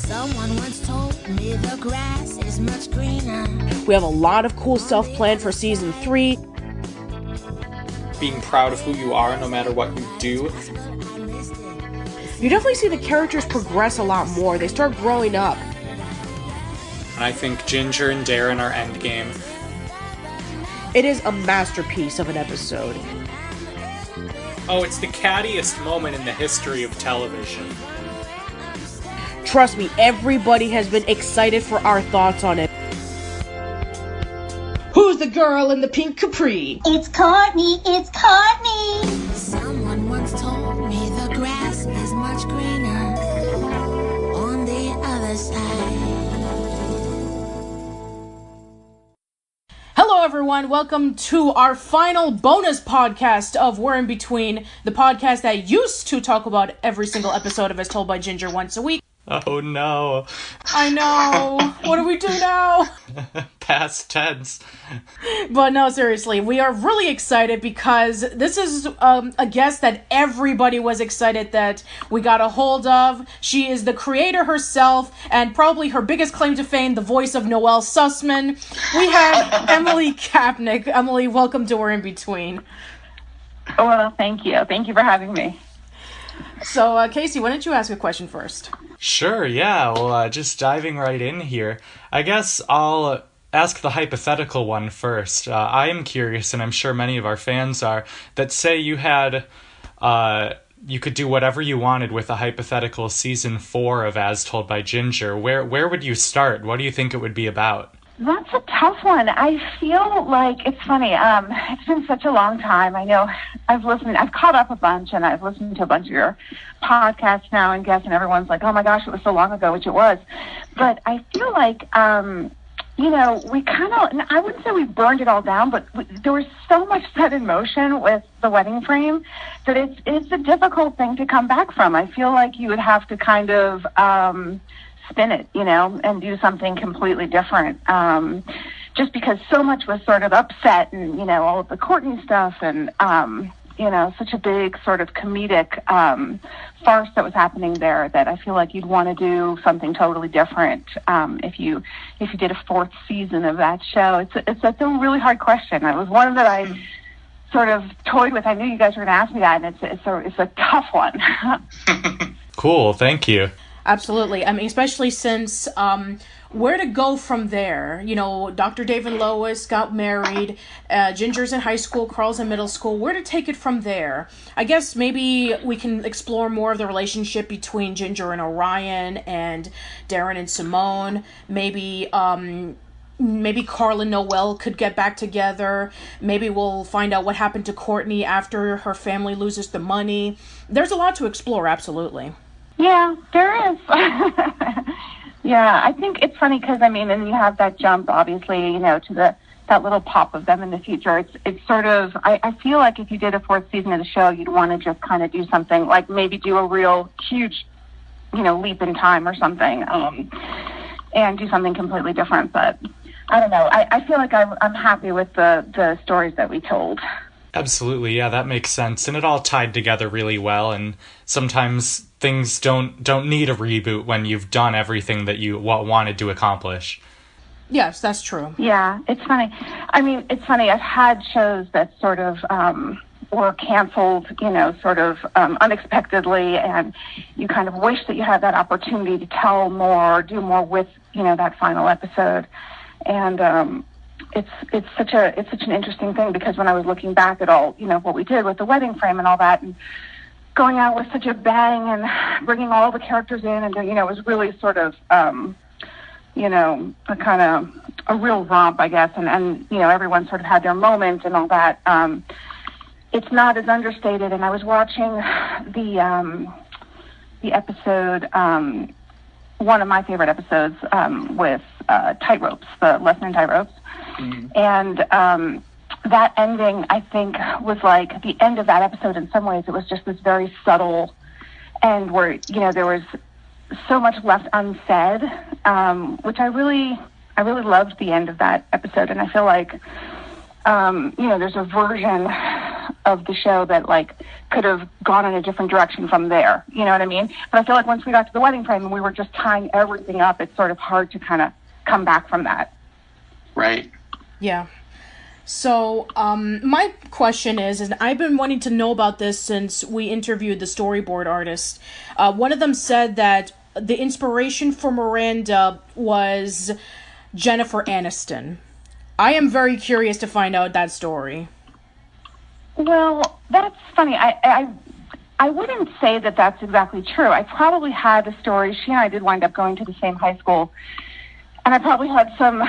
Someone once told me the grass is much greener. We have a lot of cool stuff planned for season 3. Being proud of who you are no matter what you do. You definitely see the characters progress a lot more. They start growing up. And I think Ginger and Darren are endgame. It is a masterpiece of an episode. Oh, it's the cattiest moment in the history of television. Trust me, everybody has been excited for our thoughts on it. Who's the girl in the pink capri? It's Courtney, it's Courtney. Someone once told me the grass is much greener on the other side. Hello everyone, welcome to our final bonus podcast of We're in Between, the podcast that used to talk about every single episode of As Told by Ginger once a week. Oh no. I know. What do we do now? Past tense. But no, seriously, we are really excited because this is a guest that everybody was excited that we got a hold of. She is the creator herself and probably her biggest claim to fame, the voice of Noel Sussman. We have Emily Kapnek. Emily, welcome to We're in Between. Oh, well, thank you. Thank you for having me. So, Casey, why don't you ask a question first? Sure, yeah. Well, just diving right in here. I guess I'll ask the hypothetical one first. I am curious, and I'm sure many of our fans are, that say you had, you could do whatever you wanted with a hypothetical season 4 of As Told by Ginger. Where would you start? What do you think it would be about? That's a tough one. I feel like it's funny. It's been such a long time. I know I've caught up a bunch, and I've listened to a bunch of your podcasts now and guests, and everyone's like, oh my gosh, it was so long ago, which it was. But I feel like, we kind of, I wouldn't say we burned it all down, but there was so much set in motion with the wedding frame that it's a difficult thing to come back from. I feel like you would have to kind of, spin it, and do something completely different. Just because so much was sort of upset and, all of the Courtney stuff and, such a big sort of comedic farce that was happening there that I feel like you'd want to do something totally different if you did a 4th season of that show. It's a really hard question. It was one that I sort of toyed with. I knew you guys were going to ask me that, and it's a tough one. Cool, thank you. Absolutely. I mean, especially since where to go from there? Dr. Dave and Lois got married. Ginger's in high school. Carl's in middle school. Where to take it from there? I guess maybe we can explore more of the relationship between Ginger and Orion and Darren and Simone. Maybe Carl and Noel could get back together. Maybe we'll find out what happened to Courtney after her family loses the money. There's a lot to explore, absolutely. Yeah, there is. Yeah, I think it's funny because, and you have that jump, obviously, to that little pop of them in the future. It's sort of, I feel like if you did a 4th season of the show, you'd want to just kind of do something, like maybe do a real huge, leap in time or something, and do something completely different. But I don't know. I feel like I'm happy with the stories that we told. Absolutely, yeah, that makes sense. And it all tied together really well, and sometimes things don't need a reboot when you've done everything that you wanted to accomplish. Yes, that's true. Yeah, it's funny. It's funny. I've had shows that sort of were canceled, sort of unexpectedly, and you kind of wish that you had that opportunity to tell more, do more with, that final episode. And it's such an interesting thing because when I was looking back at all, what we did with the wedding frame and all that, and going out with such a bang and bringing all the characters in, and it was really sort of a kind of a real romp, I guess, and everyone sort of had their moment and all that. It's not as understated, and I was watching the episode, one of my favorite episodes with Tightropes, the lesson in Tightropes. Mm-hmm. And that ending, I think, was like the end of that episode. In some ways, it was just this very subtle end where, there was so much left unsaid, which I really loved the end of that episode. And I feel like, there's a version of the show that like could have gone in a different direction from there. You know what I mean? But I feel like once we got to the wedding frame and we were just tying everything up, it's sort of hard to kind of come back from that. Right. Yeah. So, my question is, and I've been wanting to know about this since we interviewed the storyboard artist. One of them said that the inspiration for Miranda was Jennifer Aniston. I am very curious to find out that story. Well, that's funny. I wouldn't say that that's exactly true. I probably had a story. She and I did wind up going to the same high school. And I probably had some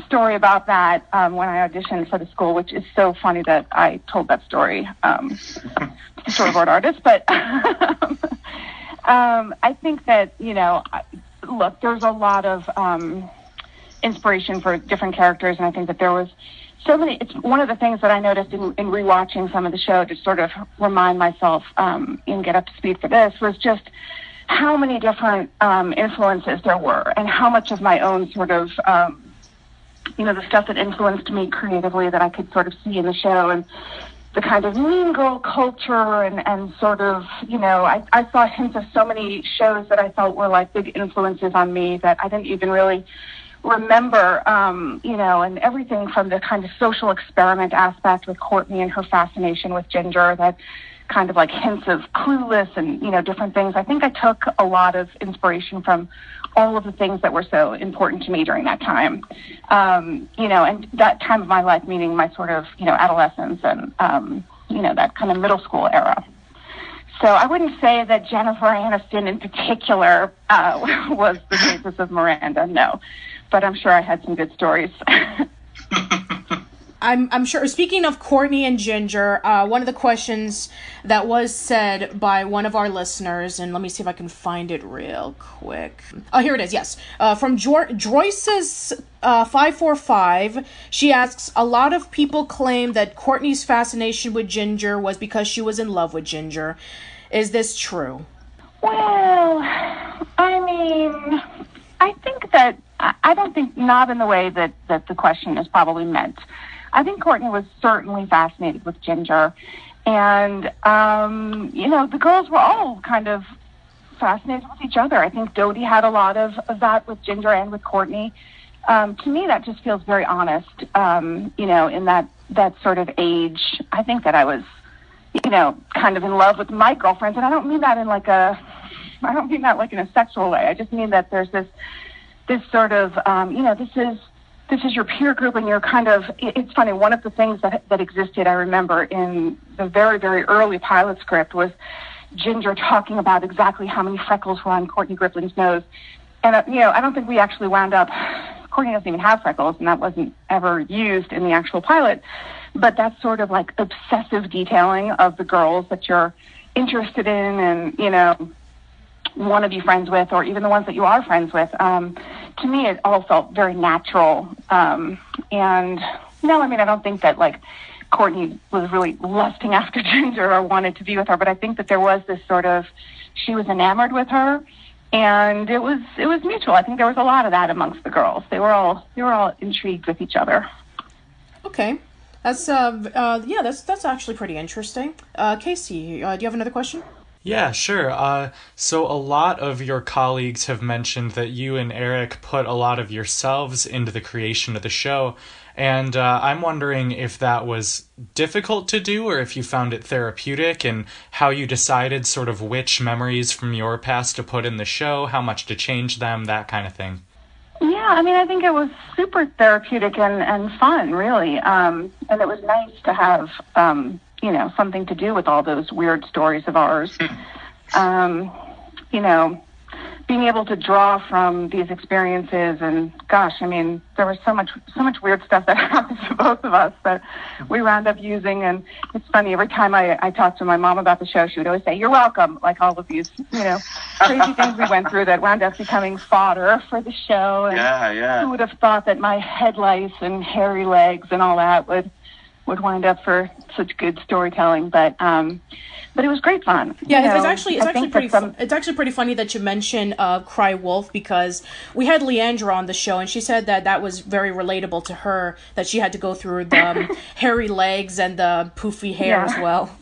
story about that when I auditioned for the school, which is so funny that I told that story to the storyboard artist. But I think that, you know, look, there's a lot of inspiration for different characters. And I think that there was so many. It's one of the things that I noticed in rewatching some of the show to sort of remind myself and get up to speed for this was just how many different influences there were and how much of my own sort of, you know, the stuff that influenced me creatively that I could sort of see in the show and the kind of mean girl culture and sort of, you know, I saw hints of so many shows that I felt were like big influences on me that I didn't even really remember, you know, and everything from the kind of social experiment aspect with Courtney and her fascination with Ginger that kind of like hints of Clueless and, you know, different things. I think I took a lot of inspiration from all of the things that were so important to me during that time, you know, and that time of my life, meaning my sort of, you know, adolescence and, you know, that kind of middle school era. So I wouldn't say that Jennifer Aniston in particular was the basis of Miranda, no. But I'm sure I had some good stories. I'm sure. Speaking of Courtney and Ginger, one of the questions that was said by one of our listeners, and let me see if I can find it real quick. Oh, here it is. Yes, from Joyce's 545. She asks, a lot of people claim that Courtney's fascination with Ginger was because she was in love with Ginger. Is this true? Well, I mean, I think that I don't think not in the way that the question is probably meant. I think Courtney was certainly fascinated with Ginger. And, you know, the girls were all kind of fascinated with each other. I think Dodie had a lot of that with Ginger and with Courtney. To me, that just feels very honest, you know, in that sort of age. I think that I was, you know, kind of in love with my girlfriends. And I don't mean that in like in a sexual way. I just mean that there's this sort of, you know, this is your peer group and you're kind of, it's funny, one of the things that existed, I remember, in the very, very early pilot script was Ginger talking about exactly how many freckles were on Courtney Grifflin's nose. And, you know, I don't think we actually wound up, Courtney doesn't even have freckles, and that wasn't ever used in the actual pilot. But that's sort of like obsessive detailing of the girls that you're interested in and, you know, want to be friends with, or even the ones that you are friends with. To me, it all felt very natural. And no, I mean, I don't think that like Courtney was really lusting after Ginger or wanted to be with her, but I think that there was this sort of, she was enamored with her, and it was mutual. I think there was a lot of that amongst the girls. They were all intrigued with each other. Okay. That's that's actually pretty interesting. Casey, do you have another question? Yeah, sure. So a lot of your colleagues have mentioned that you and Eric put a lot of yourselves into the creation of the show, and I'm wondering if that was difficult to do or if you found it therapeutic, and how you decided sort of which memories from your past to put in the show, how much to change them, that kind of thing. Yeah, I mean, I think it was super therapeutic and fun, really. And it was nice to have, you know, something to do with all those weird stories of ours. You know, being able to draw from these experiences, and gosh, I mean, there was so much weird stuff that happened to both of us that we wound up using. And it's funny, every time I talked to my mom about the show, she would always say, "You're welcome," like all of these, you know, crazy things we went through that wound up becoming fodder for the show. And yeah. who would have thought that my head lice and hairy legs and all that would would wind up for such good storytelling. But it was great fun. Yeah, it's actually pretty funny that you mention Cry Wolf, because we had Leandra on the show, and she said that was very relatable to her, that she had to go through the hairy legs and the poofy hair as well.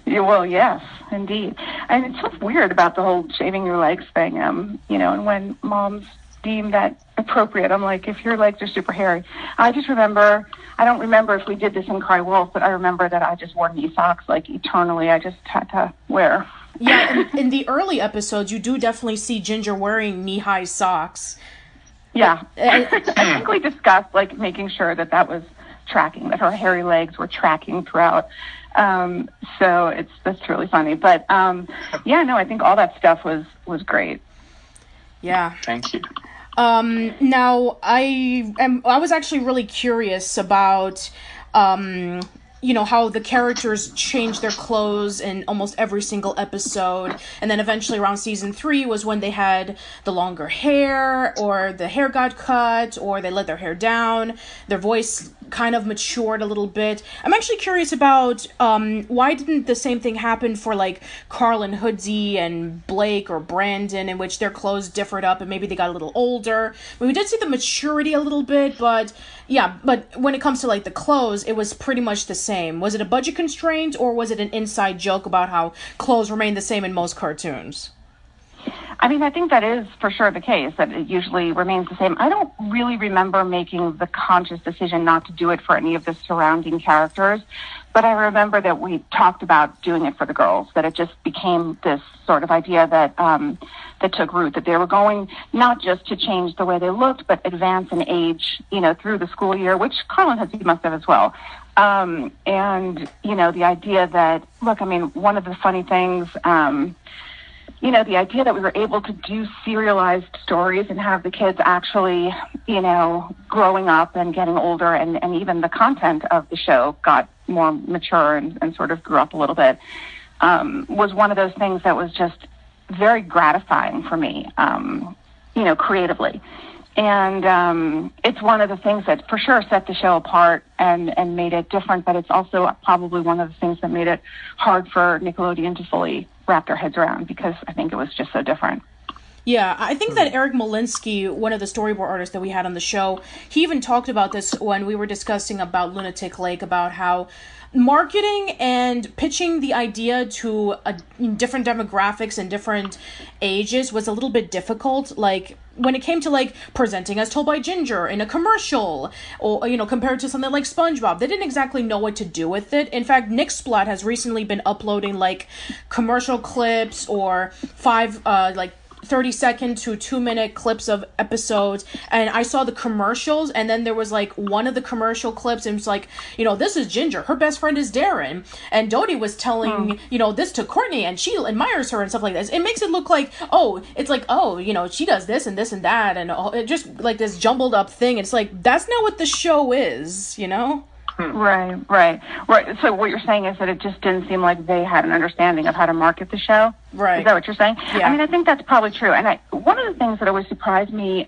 Yeah, well, yes, indeed. And it's so weird about the whole shaving your legs thing, and when moms deem that appropriate, I'm like, if your legs are super hairy. I don't remember if we did this in Cry Wolf, but I remember that I just wore knee socks, like, eternally. I just had to wear. Yeah, in the early episodes, you do definitely see Ginger wearing knee-high socks. Yeah. I think we discussed, like, making sure that was tracking, that her hairy legs were tracking throughout. So that's really funny. But, I think all that stuff was great. Yeah. Thank you. Now I was actually really curious about, how the characters changed their clothes in almost every single episode. And then eventually around season 3 was when they had the longer hair, or the hair got cut, or they let their hair down. Their voice kind of matured a little bit. I'm actually curious about why didn't the same thing happen for like Carl and Hoodsey and Blake or Brandon, in which their clothes differed up and maybe they got a little older. I mean, we did see the maturity a little bit, but when it comes to like the clothes, it was pretty much the same. Was it a budget constraint, or was it an inside joke about how clothes remain the same in most cartoons? I mean, I think that is for sure the case, that it usually remains the same. I don't really remember making the conscious decision not to do it for any of the surrounding characters, but I remember that we talked about doing it for the girls, that it just became this sort of idea that took root, that they were going not just to change the way they looked, but advance in age, through the school year, which Carl and Hoodsey must have as well. And, the idea that, look, I mean, one of the funny things, the idea that we were able to do serialized stories and have the kids actually, growing up and getting older, and even the content of the show got more mature and sort of grew up a little bit, was one of those things that was just very gratifying for me, creatively. And it's one of the things that for sure set the show apart and made it different, but it's also probably one of the things that made it hard for Nickelodeon to fully wrap their heads around, because I think it was just so different. Yeah, I think that Eric Molinsky, one of the storyboard artists that we had on the show, he even talked about this when we were discussing about Lunatic Lake, about how marketing and pitching the idea to different demographics and different ages was a little bit difficult. Like, when it came to, like, presenting as told by Ginger in a commercial, or, compared to something like SpongeBob, they didn't exactly know what to do with it. In fact, Nick Splat has recently been uploading, like, commercial clips or 30-second to 2-minute clips of episodes, and I saw the commercials, and then there was like one of the commercial clips, and it's like, this is Ginger, her best friend is Darren, and Dodie was telling this to Courtney, and she admires her and stuff like this. It makes it look like, she does this and this and that, and it just like this jumbled up thing. It's like, that's not what the show is. Right. So what you're saying is that it just didn't seem like they had an understanding of how to market the show? Right. Is that what you're saying? Yeah. I mean, I think that's probably true. And one of the things that always surprised me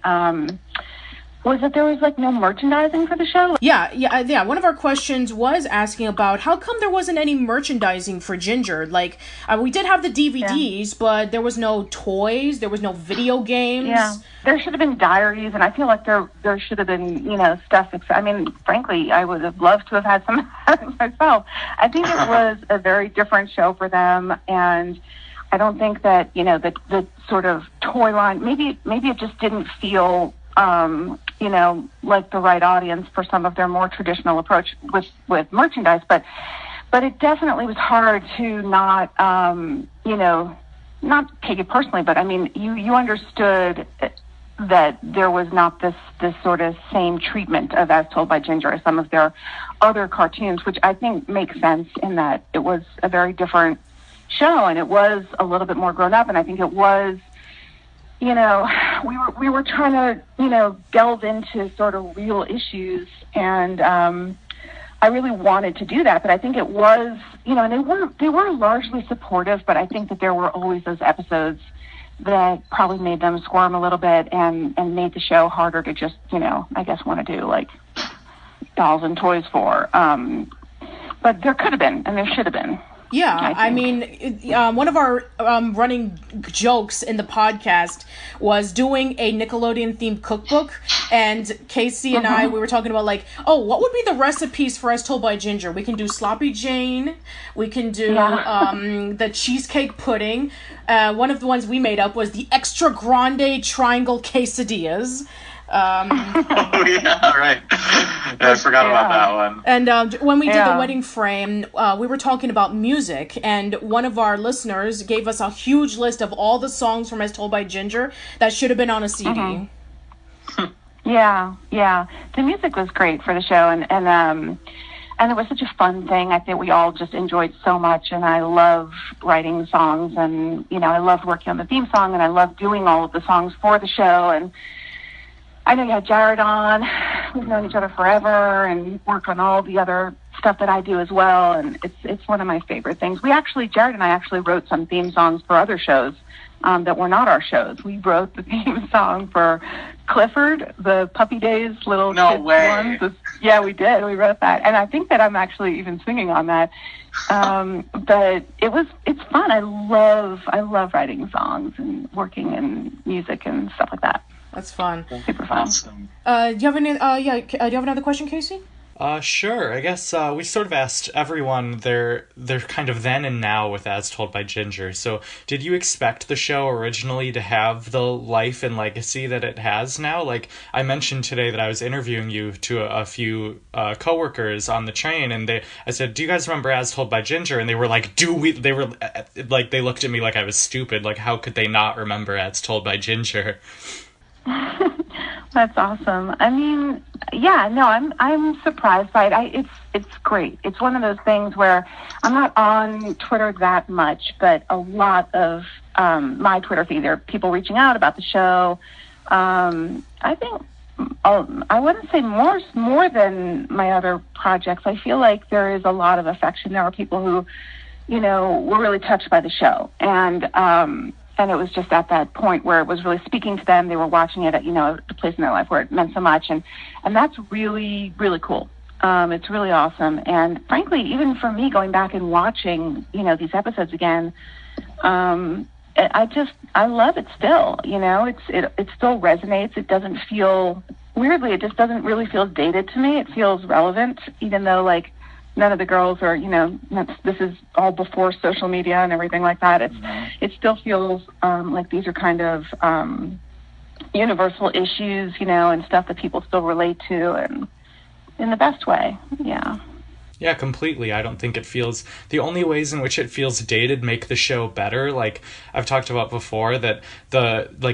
was that there was, like, no merchandising for the show. Yeah. One of our questions was asking about how come there wasn't any merchandising for Ginger. Like, we did have the DVDs, but there was no toys, there was no video games. Yeah. There should have been diaries, and I feel like there should have been, stuff. I mean, frankly, I would have loved to have had some myself. I think it was a very different show for them, and I don't think that, the sort of toy line, maybe it just didn't feel, like the right audience for some of their more traditional approach with merchandise, but it definitely was hard to not take it personally, but I mean, you understood that there was not this sort of same treatment of As Told by Ginger as some of their other cartoons, which I think makes sense in that it was a very different show, and it was a little bit more grown up, and I think it was, we were trying to, delve into sort of real issues, and I really wanted to do that, but I think it was, and they were largely supportive, but I think that there were always those episodes that probably made them squirm a little bit and made the show harder to just, I guess want to do. Like, dolls and toys for. But there could have been, and there should have been. Yeah, I mean, one of our running jokes in the podcast was doing a Nickelodeon-themed cookbook, and Casey and I, we were talking about, like, oh, what would be the recipes for As Told by Ginger? We can do Sloppy Jane, we can do the cheesecake pudding. One of the ones we made up was the Extra Grande Triangle Quesadillas. Oh, yeah, right. Yeah, I forgot about that one. And when we did the wedding frame, we were talking about music, and one of our listeners gave us a huge list of all the songs from As Told by Ginger that should have been on a CD. Yeah. The music was great for the show, and it was such a fun thing. I think we all just enjoyed so much, and I love writing songs, and, I loved working on the theme song, and I loved doing all of the songs for the show, and I know you had Jared on. We've known each other forever and worked on all the other stuff that I do as well. And it's one of my favorite things. Jared and I actually wrote some theme songs for other shows that were not our shows. We wrote the theme song for Clifford, the Puppy Days little kids ones. Yeah, we did. We wrote that. And I think that I'm actually even singing on that. But it's fun. I love writing songs and working in music and stuff like that. That's fun. Super fun. Awesome. Do you have any? Do you have another question, Casey? Sure. I guess we sort of asked everyone their kind of then and now with As Told by Ginger. So, did you expect the show originally to have the life and legacy that it has now? Like, I mentioned today that I was interviewing you to a few coworkers on the train, and I said, "Do you guys remember As Told by Ginger?" And they were like, "Do we?" They were like, they looked at me like I was stupid. Like, how could they not remember As Told by Ginger? That's awesome. I mean, yeah, no, I'm surprised by it. It's great. It's one of those things where I'm not on Twitter that much, but a lot of my Twitter feed, there are people reaching out about the show. I think I wouldn't say more than my other projects. I feel like there is a lot of affection. There are people who, were really touched by the show, and it was just at that point where it was really speaking to them. They were watching it at, the place in their life where it meant so much. And that's really, really cool. It's really awesome. And frankly, even for me going back and watching, these episodes again, I love it still. It still resonates. It doesn't feel, weirdly, it just doesn't really feel dated to me. It feels relevant, even though, like, none of the girls are, this is all before social media and everything like that. It still feels like these are kind of universal issues, and stuff that people still relate to, and in the best way. Yeah. Yeah, completely. I don't think it feels... The only ways in which it feels dated make the show better. Like, I've talked about before that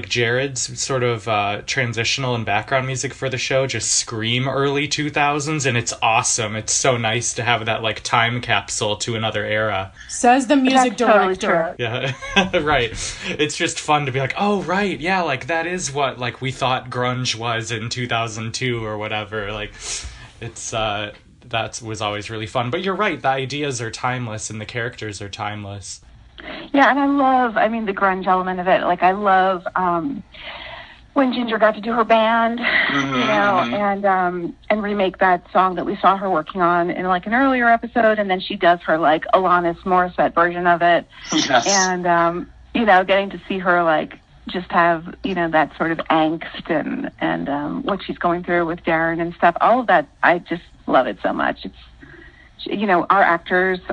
Jared's sort of transitional and background music for the show just scream early 2000s, and it's awesome. It's so nice to have that, like, time capsule to another era. Says the music director. Totally yeah, right. It's just fun to be like, oh, right, yeah, like, that is what, like, we thought grunge was in 2002 or whatever. Like, it's... that was always really fun. But you're right, the ideas are timeless and the characters are timeless. Yeah, and I love, the grunge element of it. Like, I love when Ginger got to do her band, and remake that song that we saw her working on in, like, an earlier episode, and then she does her, like, Alanis Morissette version of it. Yes. And, getting to see her, like, just have, that sort of angst and what she's going through with Darren and stuff. All of that, I just love it so much. It's,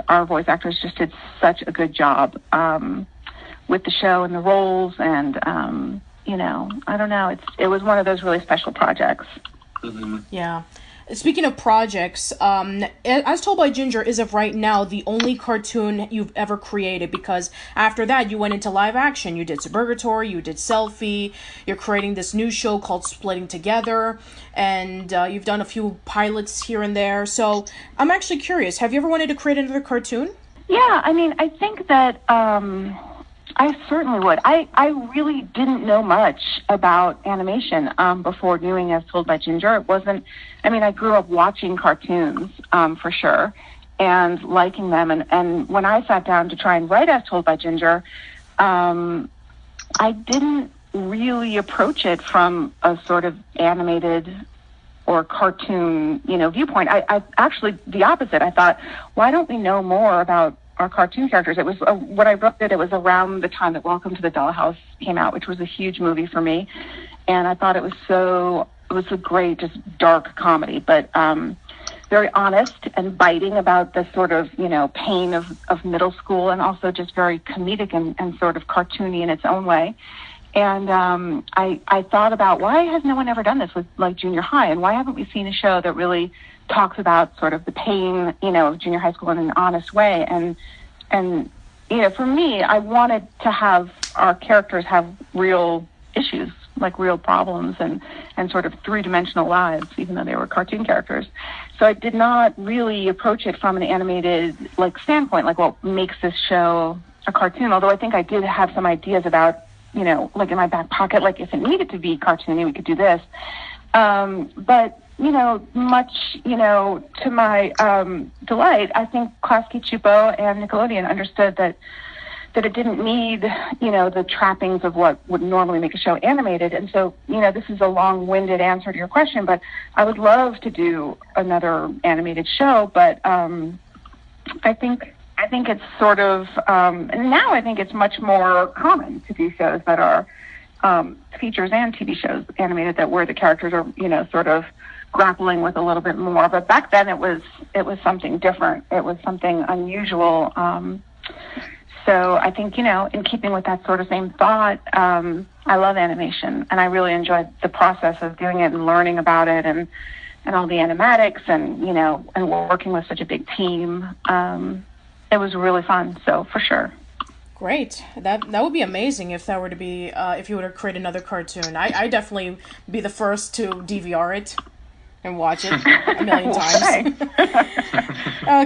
our voice actors just did such a good job with the show and the roles, and, I don't know. It was one of those really special projects. Mm-hmm. Yeah. Speaking of projects, As Told by Ginger is of right now the only cartoon you've ever created, because after that you went into live action. You did Suburgatory, you did Selfie, you're creating this new show called Splitting Together, and you've done a few pilots here and there. So I'm actually curious, have you ever wanted to create another cartoon? Yeah, I think that I certainly would. I really didn't know much about animation before doing As Told by Ginger. It wasn't, I grew up watching cartoons for sure and liking them. And when I sat down to try and write As Told by Ginger, I didn't really approach it from a sort of animated or cartoon, viewpoint. I actually, the opposite. I thought, why don't we know more about our cartoon characters? It was, when I wrote it was around the time that Welcome to the Dollhouse came out, which was a huge movie for me. And I thought it was a great, just dark comedy, but very honest and biting about the sort of, pain of middle school, and also just very comedic and sort of cartoony in its own way. And I thought about, why has no one ever done this with like junior high, and why haven't we seen a show that really talks about sort of the pain, of junior high school in an honest way? And for me, I wanted to have our characters have real issues, like real problems and sort of three-dimensional lives, even though they were cartoon characters. So I did not really approach it from an animated standpoint, like what makes this show a cartoon, although I think I did have some ideas about, like in my back pocket, like if it needed to be cartoony, we could do this. But, much, to my delight, I think Klasky Csupo and Nickelodeon understood that it didn't need, the trappings of what would normally make a show animated. And so, this is a long-winded answer to your question, but I would love to do another animated show. But I think it's sort of, and now I think it's much more common to do shows that are features and TV shows animated, that where the characters are, sort of grappling with a little bit more. But back then it was something different. It was something unusual. So I think, in keeping with that sort of same thought, I love animation, and I really enjoyed the process of doing it and learning about it and all the animatics and, and working with such a big team. It was really fun. So for sure. Great. That would be amazing if that were to be, if you were to create another cartoon. I definitely be the first to DVR it and watch it a million times.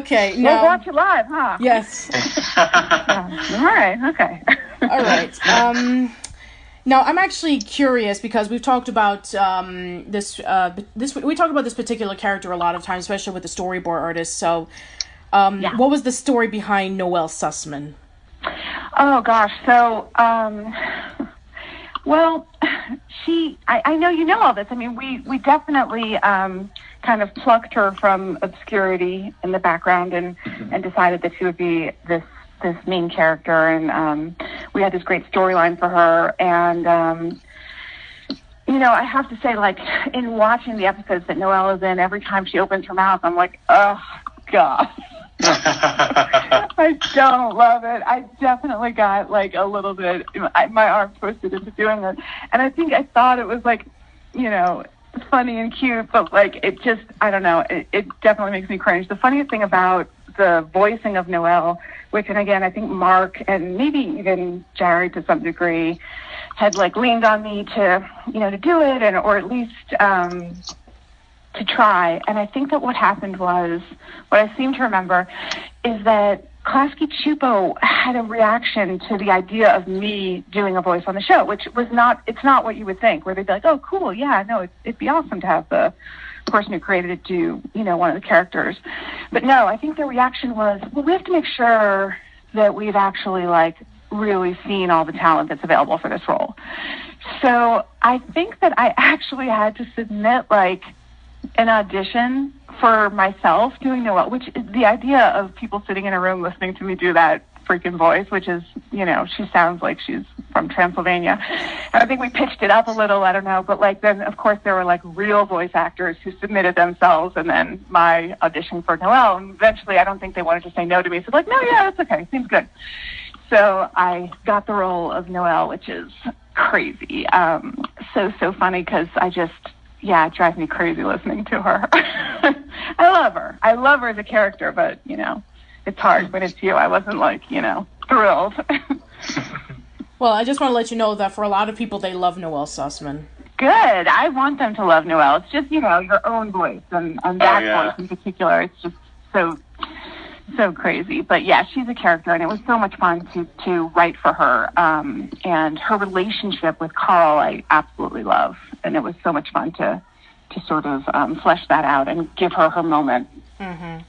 Okay. We'll watch it live, huh? Yes. All right. Okay. All right. Now I'm actually curious because we've talked about this. We talk about this particular character a lot of times, especially with the storyboard artists. So, what was the story behind Noel Sussman? Oh gosh. So, well, I know you know all this. I mean, we definitely kind of plucked her from obscurity in the background and decided that she would be this main character, and we had this great storyline for her. And I have to say, like, in watching the episodes that Noel is in, every time she opens her mouth, I'm like, oh God. I don't love it. I definitely got like a little bit, my arm twisted into doing it. And I think I thought it was like, funny and cute, but like it just, I don't know, it definitely makes me cringe. The funniest thing about the voicing of Noel, which, and again, I think Mark and maybe even Jared to some degree had like leaned on me to, to do it, and or at least to try. And I think that what happened was, what I seem to remember is that Klasky Csupo had a reaction to the idea of me doing a voice on the show, which was it's not what you would think, where they'd be like, oh, cool, yeah, no, it'd be awesome to have the person who created it do, one of the characters. But no, I think their reaction was, well, we have to make sure that we've actually, like, really seen all the talent that's available for this role. So I think that I actually had to submit, like, an audition for myself doing Noel, which is the idea of people sitting in a room listening to me do that freaking voice, which is, she sounds like she's from Transylvania. And I think we pitched it up a little, I don't know, but like then of course there were like real voice actors who submitted themselves, and then my audition for Noel, and eventually I don't think they wanted to say no to me, so like, no, yeah, that's okay, seems good. So I got the role of Noel, which is crazy. So funny, because it drives me crazy listening to her. I love her. I love her as a character, but, it's hard when it's you. I wasn't, like, thrilled. Well, I just want to let you know that for a lot of people, they love Noel Sussman. Good. I want them to love Noel. It's just, your own voice, and that voice in particular. It's just so crazy. But, yeah, she's a character, and it was so much fun to write for her. And her relationship with Carl, I absolutely love. And it was so much fun to sort of flesh that out and give her her moment. Mm-hmm.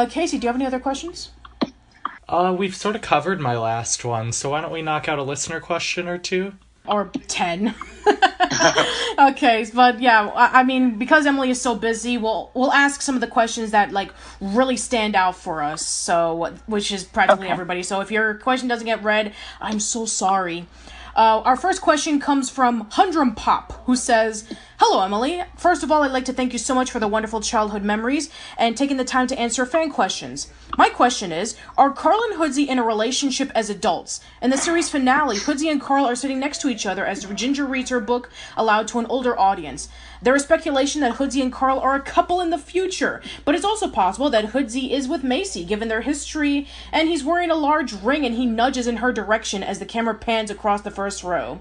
Casey, do you have any other questions? We've sort of covered my last one, so why don't we knock out a listener question or two? Or 10. Okay, but yeah, I mean, because Emily is so busy, we'll ask some of the questions that like really stand out for us. So, which is practically everybody. So if your question doesn't get read, I'm so sorry. Our first question comes from Hundrum Pop, who says, "Hello, Emily. First of all, I'd like to thank you so much for the wonderful childhood memories and taking the time to answer fan questions. My question is, are Carl and Hoodsy in a relationship as adults? In the series finale, Hoodsy and Carl are sitting next to each other as Ginger reads her book aloud to an older audience. There is speculation that Hoodsy and Carl are a couple in the future, but it's also possible that Hoodsy is with Macy, given their history, and he's wearing a large ring and he nudges in her direction as the camera pans across the first row.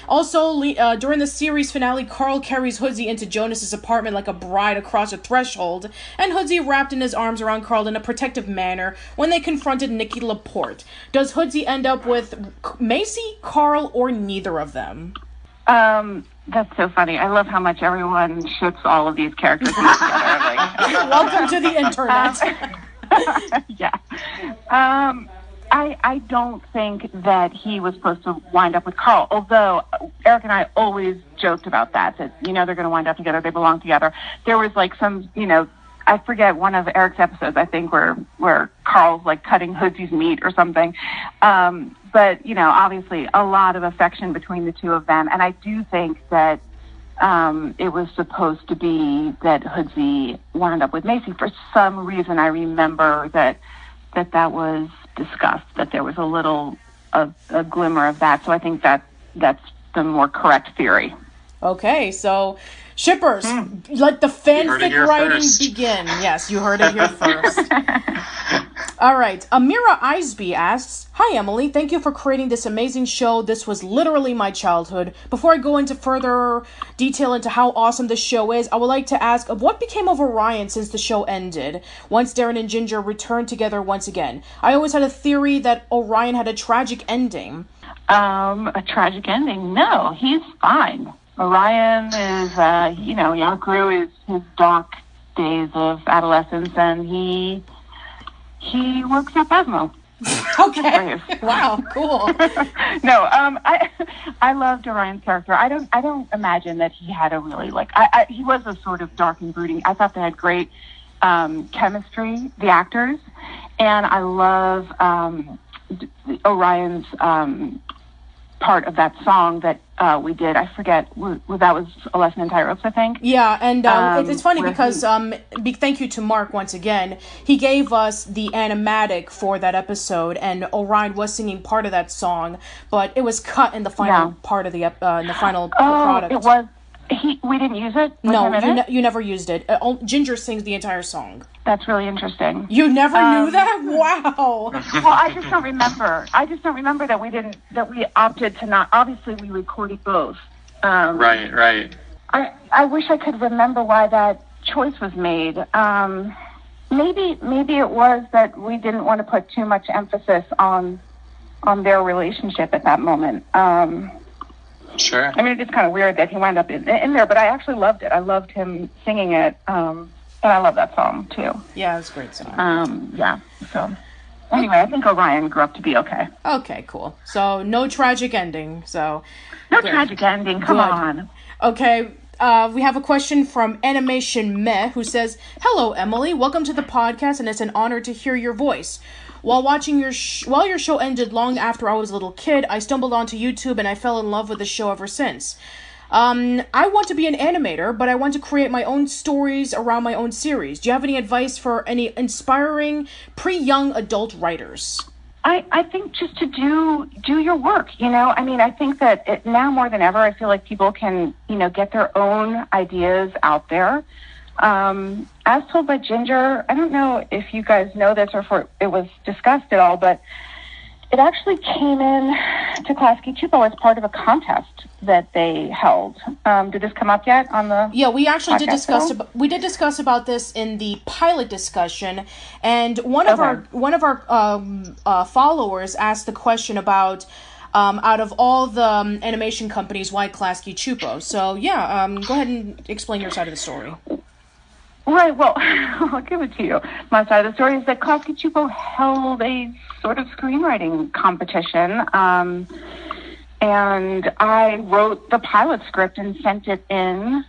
Also, during the series finale, Carl carries Hoodsy into Jonas's apartment like a bride across a threshold, and Hoodsy wrapped in his arms around Carl in a protective manner when they confronted Nikki Laporte. Does Hoodsy end up with Macy, Carl, or neither of them?" That's so funny. I love how much everyone ships all of these characters together. Like, welcome to the internet. Yeah. I don't think that he was supposed to wind up with Carl, although Eric and I always joked about that they're going to wind up together, they belong together. There was like some, I forget one of Eric's episodes, I think, where Carl's like cutting Hoodsy's meat or something. But, obviously a lot of affection between the two of them. And I do think that it was supposed to be that Hoodsy wound up with Macy. For some reason, I remember that was discussed, that there was a glimmer of that. So I think that's the more correct theory. Okay, so shippers, let the fanfic writing begin. Yes, you heard it here first. All right, Amira Eisby asks, "Hi, Emily. Thank you for creating this amazing show. This was literally my childhood. Before I go into further detail into how awesome the show is, I would like to ask of what became of Orion since the show ended, once Darren and Ginger returned together once again. I always had a theory that Orion had a tragic ending." A tragic ending? No, he's fine. Orion is, he outgrew his dark days of adolescence, and he works at Basmo. Okay. Wow, cool. No, I loved Orion's character. I don't imagine that he had a really he was a sort of dark and brooding. I thought they had great chemistry, the actors, and I love Orion's part of that song that we did. I forget, that was A Lesson in Tightrope, I think. Yeah, and it's funny because thank you to Mark once again. He gave us the animatic for that episode, and Orion was singing part of that song, but it was cut in the final part of the in the final product. It was. We didn't use it? No, you never used it. Ginger sings the entire song. That's really interesting. You never knew that? Wow. Well, I just don't remember. that we opted to not. Obviously, we recorded both. Right. I wish I could remember why that choice was made. Maybe it was that we didn't want to put too much emphasis on their relationship at that moment. Sure. I mean, it's kind of weird that he wound up in there, but I actually loved it. I loved him singing it, and I love that song, too. Yeah, it's a great song. Yeah, so... Anyway, I think Orion grew up to be okay. Okay, cool. So, no tragic ending, so... No tragic ending, come on. Okay, we have a question from Animation Meh, who says, "Hello, Emily. Welcome to the podcast, and it's an honor to hear your voice. While watching your show ended long after I was a little kid, I stumbled onto YouTube and I fell in love with the show ever since. I want to be an animator, but I want to create my own stories around my own series. Do you have any advice for any inspiring pre-young adult writers?" I think just to do your work, I mean, I think that now more than ever, I feel like people can, get their own ideas out there. As told by Ginger, I don't know if you guys know this or if it was discussed at all, but it actually came in to Klasky Chupo as part of a contest that they held. Did this come up yet on the? Yeah, we actually did discuss about this in the pilot discussion, and one of our followers asked the question about out of all the animation companies, why Klasky Chupo? So yeah, go ahead and explain your side of the story. Right, well, I'll give it to you. My side of the story is that Klasky Chupo held a sort of screenwriting competition and I wrote the pilot script and sent it in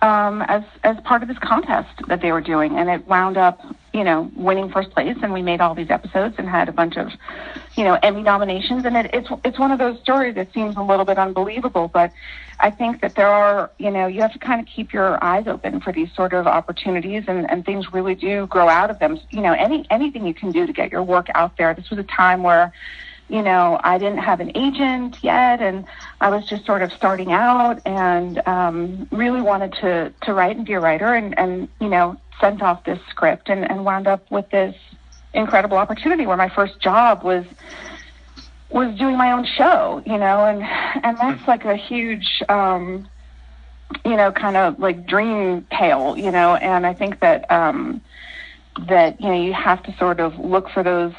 as part of this contest that they were doing, and it wound up, winning first place, and we made all these episodes and had a bunch of, Emmy nominations, and it's one of those stories that seems a little bit unbelievable, but I think that there are, you have to kind of keep your eyes open for these sort of opportunities, and things really do grow out of them. Anything you can do to get your work out there. This was a time where, I didn't have an agent yet, and I was just sort of starting out, and really wanted to write and be a writer, and sent off this script and wound up with this incredible opportunity where my first job was doing my own show, and that's like a huge, kind of like dream tale, and I think that, you have to sort of look for those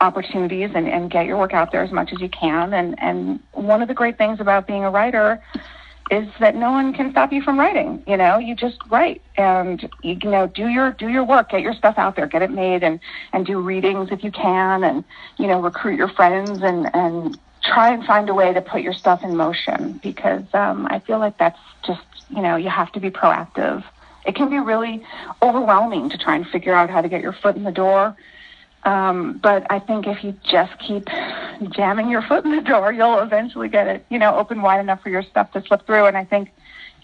opportunities and get your work out there as much as you can. And one of the great things about being a writer is that no one can stop you from writing. You just write and, do your work, get your stuff out there, get it made, and do readings if you can, and, recruit your friends and try and find a way to put your stuff in motion, because I feel like that's just, you have to be proactive. It can be really overwhelming to try and figure out how to get your foot in the door. But I think if you just keep jamming your foot in the door, you'll eventually get it, open wide enough for your stuff to slip through. And I think,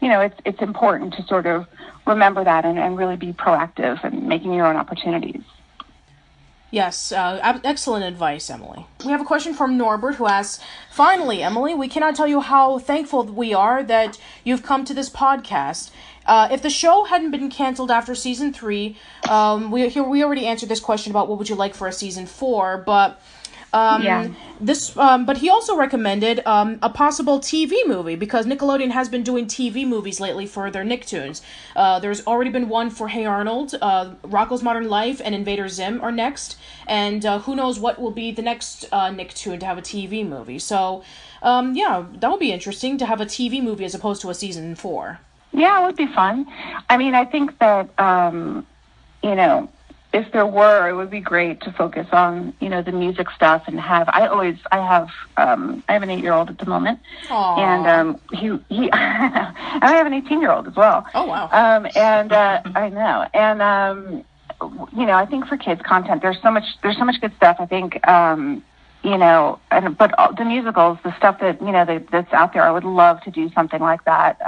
it's important to sort of remember that and really be proactive and making your own opportunities. Yes, excellent advice, Emily. We have a question from Norbert who asks, "Finally, Emily, we cannot tell you how thankful we are that you've come to this podcast. If the show hadn't been canceled after season 3, we already answered this question about what would you like for a season 4, but but he also recommended a possible TV movie, because Nickelodeon has been doing TV movies lately for their Nicktoons. There's already been one for Hey Arnold, Rocko's Modern Life, and Invader Zim are next, and who knows what will be the next Nicktoon to have a TV movie. So, that would be interesting to have a TV movie as opposed to a season 4. Yeah, it would be fun. I mean, I think that, if there were, it would be great to focus on, the music stuff and have, I have an 8-year-old at the moment. Aww. And, and I have an 18-year-old as well. Oh, wow. I know. And, I think for kids content, there's so much good stuff. I think, but the musicals, the stuff that, that's out there, I would love to do something like that.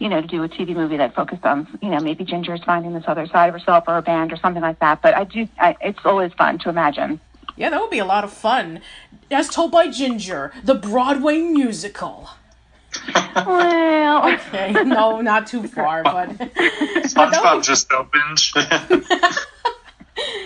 To do a TV movie that focused on, maybe Ginger's finding this other side of herself, or a band or something like that. But it's always fun to imagine. Yeah, that would be a lot of fun. As Told by Ginger, the Broadway musical. Well, okay, no, not too far, but SpongeBob just opened.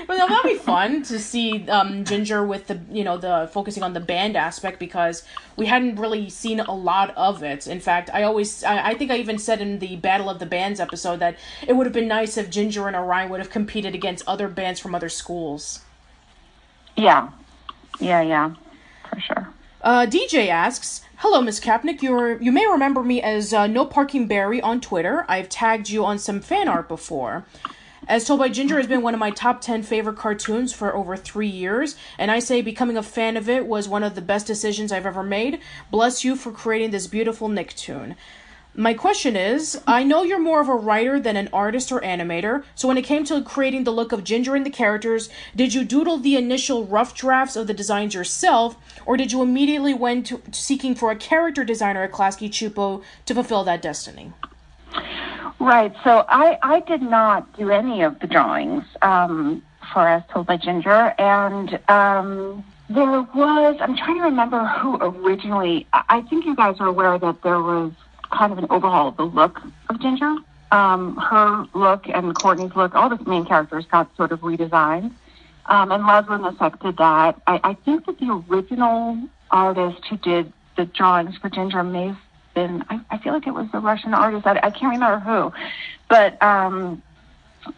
But that'd be fun to see Ginger with the focusing on the band aspect, because we hadn't really seen a lot of it. In fact, I think I even said in the Battle of the Bands episode that it would have been nice if Ginger and Arun would have competed against other bands from other schools. Yeah, for sure. DJ asks, "Hello, Miss Kapnek. You may remember me as No Parking Barry on Twitter. I've tagged you on some fan art before. As Told by Ginger has been one of my top 10 favorite cartoons for over 3 years, and I say becoming a fan of it was one of the best decisions I've ever made. Bless you for creating this beautiful Nicktoon. My question is, I know you're more of a writer than an artist or animator, so when it came to creating the look of Ginger and the characters, did you doodle the initial rough drafts of the designs yourself, or did you immediately went to seeking for a character designer at Klasky Csupo to fulfill that destiny?" Right. So I did not do any of the drawings for As Told by Ginger. And there was, I'm trying to remember who originally, I think you guys are aware that there was kind of an overhaul of the look of Ginger. Her look and Courtney's look, all the main characters got sort of redesigned. And Leslie Nosek did that. I think that the original artist who did the drawings for Ginger may have been, I feel like it was the Russian artist. I can't remember who. But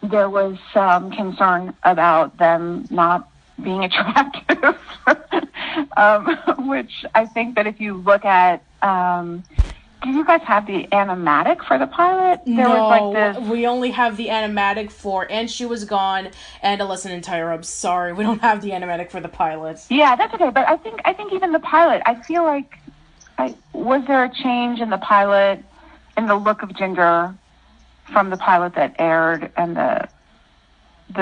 there was some concern about them not being attractive, which I think that if you look at, do you guys have the animatic for the pilot? We only have the animatic for And She Was Gone and A Lesson in Tyre. I'm sorry, we don't have the animatic for the pilot. Yeah, that's okay. But I think even the pilot, I feel like was there a change in the pilot, in the look of Ginger from the pilot that aired and the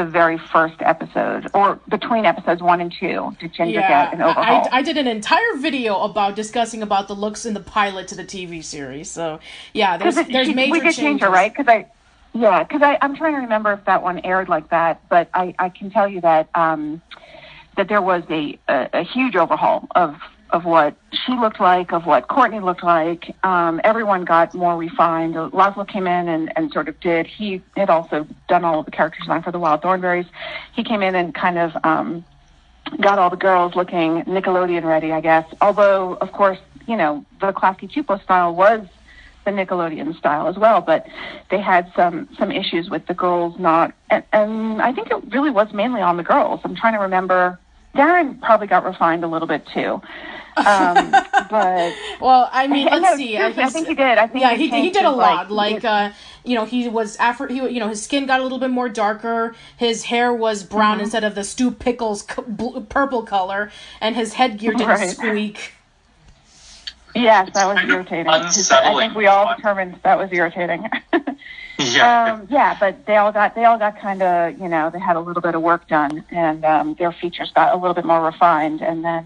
very first episode, or between episodes 1 and 2? Did Ginger get an overhaul? I did an entire video discussing about the looks in the pilot to the TV series. So yeah, there's major changes. We did change her, right? Because I'm trying to remember if that one aired like that, but I can tell you that that there was a huge overhaul of what she looked like, of what Courtney looked like. Everyone got more refined. Laszlo came in and sort of he had also done all of the character design for the Wild Thornberrys. He came in and kind of got all the girls looking Nickelodeon ready, I guess. Although, of course, the Klasky Csupo style was the Nickelodeon style as well, but they had some issues with the girls and I think it really was mainly on the girls. I'm trying to remember. Darren probably got refined a little bit too. But well, I mean, let's see. I think he did. I think he did a lot. He was his skin got a little bit more darker. His hair was brown instead of the Stu Pickles purple color, and his headgear didn't squeak. Yes, that was irritating. I think we all determined that was irritating. But they all got kind of, they had a little bit of work done, and their features got a little bit more refined, and that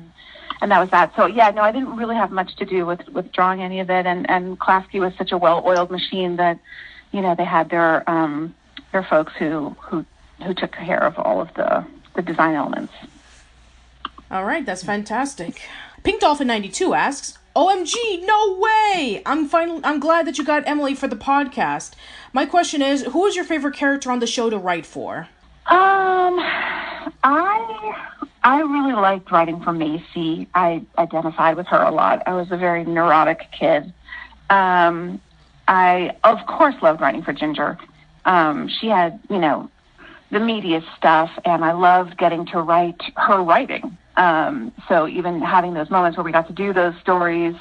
was that. So I didn't really have much to do with drawing any of it, and Klasky was such a well-oiled machine that, they had their folks who took care of all of the design elements. All right, that's fantastic. Pink Dolphin 92 asks, OMG, no way! I'm glad that you got Emily for the podcast. My question is, who is your favorite character on the show to write for? I really liked writing for Macy. I identified with her a lot. I was a very neurotic kid. I, of course, loved writing for Ginger. She had, the media stuff, and I loved getting to write her writing. So even having those moments where we got to do those stories,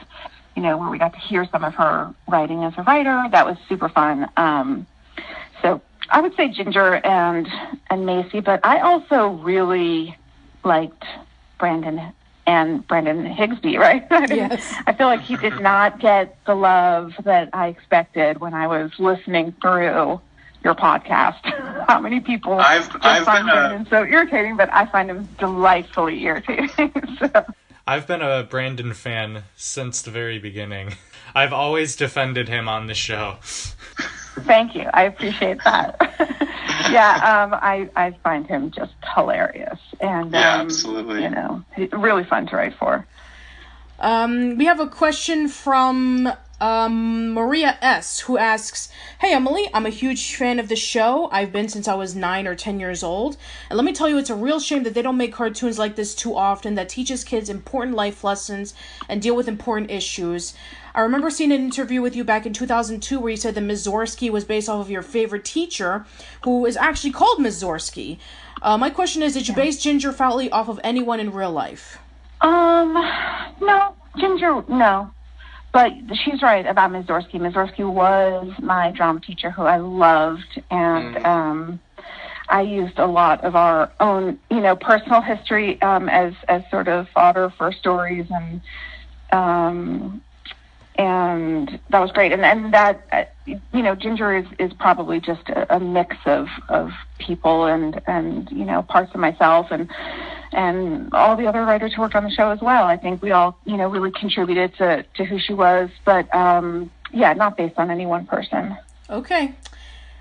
where we got to hear some of her writing as a writer, that was super fun. So I would say Ginger and Macy, but I also really liked Brandon Higsby, right? Yes. I feel like he did not get the love that I expected when I was listening through your podcast. How many people find Brandon so irritating, but I find him delightfully irritating. So. I've been a Brandon fan since the very beginning. I've always defended him on the show. Thank you. I appreciate that. I find him just hilarious. And, absolutely. Really fun to write for. We have a question from Maria S., who asks, Hey Emily, I'm a huge fan of the show. I've been since I was 9 or 10 years old. And let me tell you, it's a real shame that they don't make cartoons like this too often that teaches kids important life lessons and deal with important issues. I remember seeing an interview with you back in 2002 where you said that Ms. Zorsky was based off of your favorite teacher, who is actually called Ms. Zorsky. My question is, did you base Ginger Fowley off of anyone in real life? No. Ginger, no. But she's right about Ms. Zorsky. Ms. Zorsky was my drama teacher who I loved, and I used a lot of our own, personal history as sort of fodder for stories, and that was great. And that, Ginger is probably just a mix of people and parts of myself and all the other writers who worked on the show as well. I think we all, really contributed to who she was, but not based on any one person. Okay.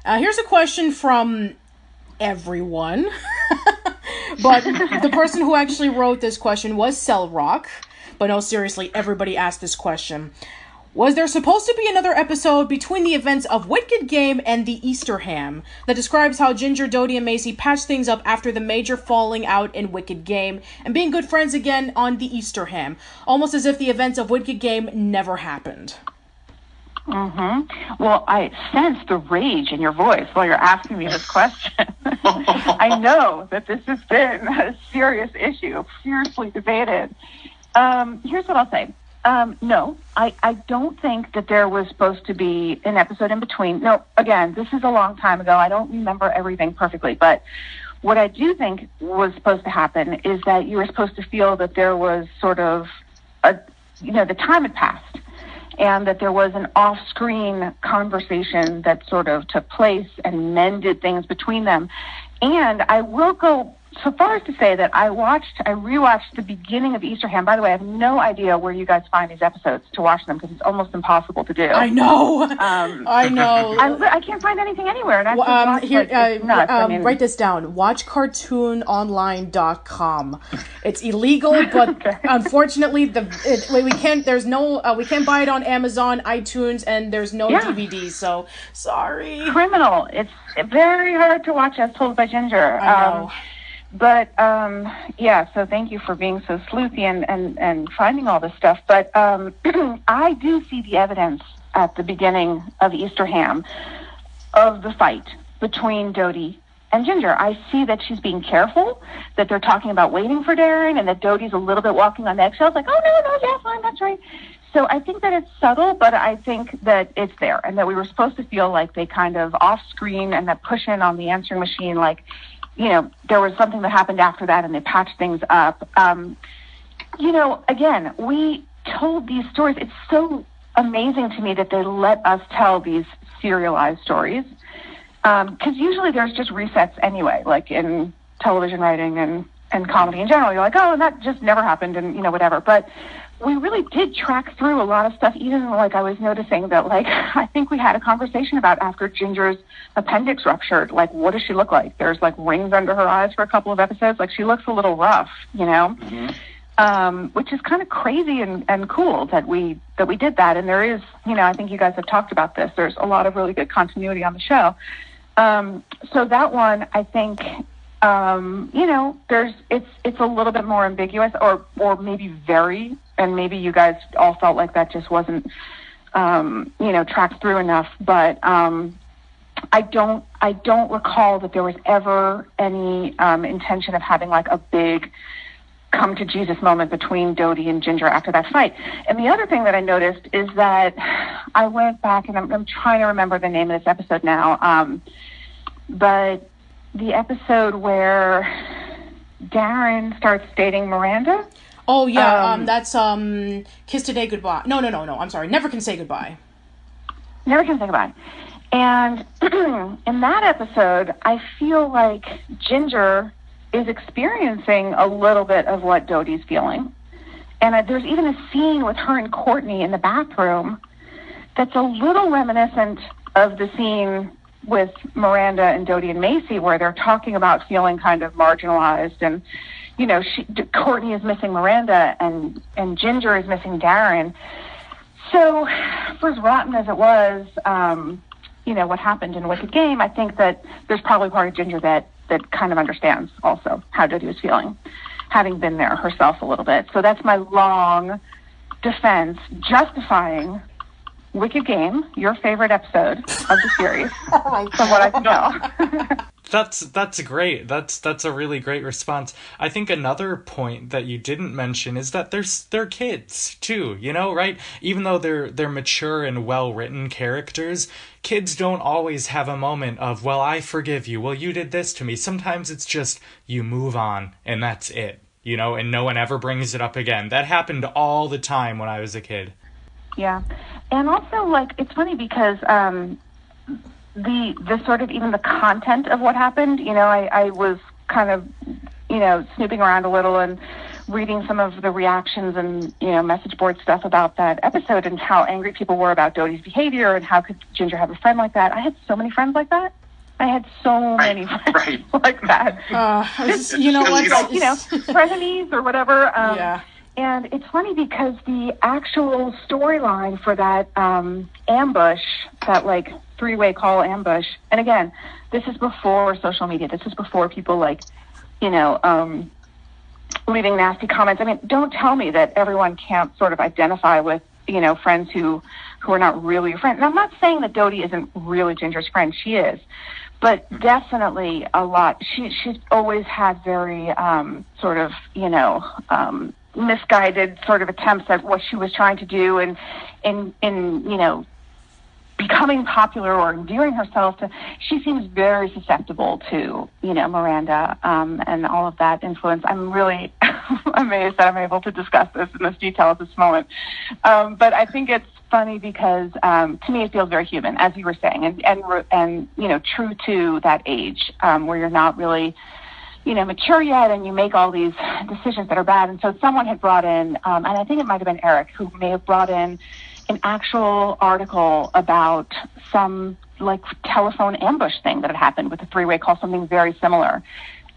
Here's a question from everyone. But the person who actually wrote this question was Cell Rock. But no, seriously, everybody asked this question. Was there supposed to be another episode between the events of Wicked Game and the Easter Ham that describes how Ginger, Dodie, and Macy patched things up after the major falling out in Wicked Game and being good friends again on the Easter Ham, almost as if the events of Wicked Game never happened? Well, I sense the rage in your voice while you're asking me this question. I know that this has been a serious issue, fiercely debated. Here's what I'll say. No, I don't think that there was supposed to be an episode in between. No, again, this is a long time ago. I don't remember everything perfectly, but what I do think was supposed to happen is that you were supposed to feel that there was sort of the time had passed, and that there was an off-screen conversation that sort of took place and mended things between them. And I will go so far as to say that I rewatched the beginning of Easterham. By the way, I have no idea where you guys find these episodes to watch them, because it's almost impossible to do. I know. I know. I can't find anything anywhere. And write this down. WatchCartoonOnline.com. It's illegal, but unfortunately, we can't buy it on Amazon, iTunes, and there's no DVD. So sorry. Criminal. It's very hard to watch, as told by Ginger. I know. But, so thank you for being so sleuthy and finding all this stuff. But I do see the evidence at the beginning of Easterham of the fight between Dodie and Ginger. I see that she's being careful, that they're talking about waiting for Darren, and that Dodie's a little bit walking on eggshells, like, oh, no, yeah, fine, that's right. So I think that it's subtle, but I think that it's there, and that we were supposed to feel like they kind of off-screen and that push in on the answering machine, like, there was something that happened after that and they patched things up. Again, we told these stories. It's so amazing to me that they let us tell these serialized stories. Because usually there's just resets anyway, like in television writing and comedy in general. You're like, oh, and that just never happened and, whatever. But we really did track through a lot of stuff, even like I was noticing that, like, I think we had a conversation about after Ginger's appendix ruptured, like, what does she look like? There's like rings under her eyes for a couple of episodes. Like, she looks a little rough, which is kind of crazy and cool that we did that. And there is, I think you guys have talked about this. There's a lot of really good continuity on the show. So that one, I think, it's a little bit more ambiguous or maybe very, and maybe you guys all felt like that just wasn't, tracked through enough. But I don't recall that there was ever any intention of having like a big come to Jesus moment between Dodie and Ginger after that fight. And the other thing that I noticed is that I went back, and I'm trying to remember the name of this episode now, but the episode where Darren starts dating Miranda. Oh, yeah, that's Kiss Today, Goodbye. No, I'm sorry. Never Can Say Goodbye. Never Can Say Goodbye. And in that episode, I feel like Ginger is experiencing a little bit of what Dodie's feeling. And there's even a scene with her and Courtney in the bathroom that's a little reminiscent of the scene with Miranda and Dodie and Macy, where they're talking about feeling kind of marginalized, and Courtney is missing Miranda and Ginger is missing Darren. So, for as rotten as it was, what happened in Wicked Game, I think that there's probably part of Ginger that kind of understands also how Dodie was feeling, having been there herself a little bit. So that's my long defense justifying Wicked Game, your favorite episode of the series, from what I can tell. That's great. That's a really great response. I think another point that you didn't mention is that they're kids too, right? Even though they're mature and well-written characters, kids don't always have a moment of, well, I forgive you. Well, you did this to me. Sometimes it's just you move on and that's it, and no one ever brings it up again. That happened all the time when I was a kid. Yeah. And also, like, it's funny because the sort of even the content of what happened, I was kind of, snooping around a little and reading some of the reactions and, message board stuff about that episode and how angry people were about Dodie's behavior and how could Ginger have a friend like that. I had so many friends like that. I had so many friends like that. Frenemies or whatever. Yeah. And it's funny because the actual storyline for that ambush, that like three-way call ambush, and again, this is before social media. This is before people leaving nasty comments. I mean, don't tell me that everyone can't sort of identify with, friends who are not really your friends. And I'm not saying that Dodie isn't really Ginger's friend. She is. But definitely a lot. She's always had very misguided sort of attempts at what she was trying to do and in becoming popular or endearing herself to. She seems very susceptible to Miranda and all of that influence. I'm really amazed that I'm able to discuss this in this detail at this moment. But I think it's funny because to me it feels very human, as you were saying, and true to that age where you're not really mature yet, and you make all these decisions that are bad. And so someone had brought in, and I think it might have been Eric, who may have brought in an actual article about some like telephone ambush thing that had happened with a three-way call, something very similar.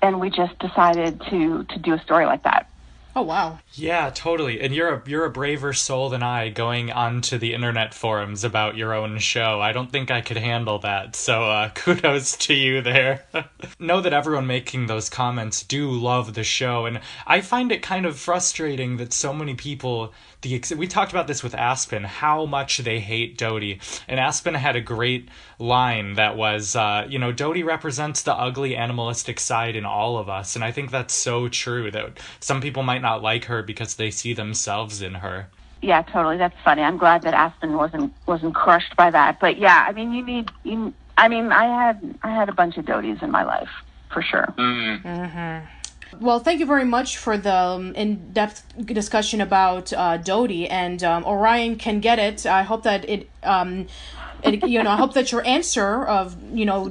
And we just decided to do a story like that. Oh, wow. Yeah, totally. And you're a braver soul than I going onto the internet forums about your own show. I don't think I could handle that. So kudos to you there. Know that everyone making those comments do love the show. And I find it kind of frustrating that so many people... we talked about this with Aspen, how much they hate Dodie. And Aspen had a great line that was, Dodie represents the ugly animalistic side in all of us. And I think that's so true, that some people might not like her because they see themselves in her. Yeah, totally. That's funny. I'm glad that Aspen wasn't crushed by that. But yeah, I mean, I had a bunch of Dodies in my life, for sure. Mm. Mm-hmm. Well, thank you very much for the in-depth discussion about Dodie, and Orion can get it. I hope that I hope that your answer of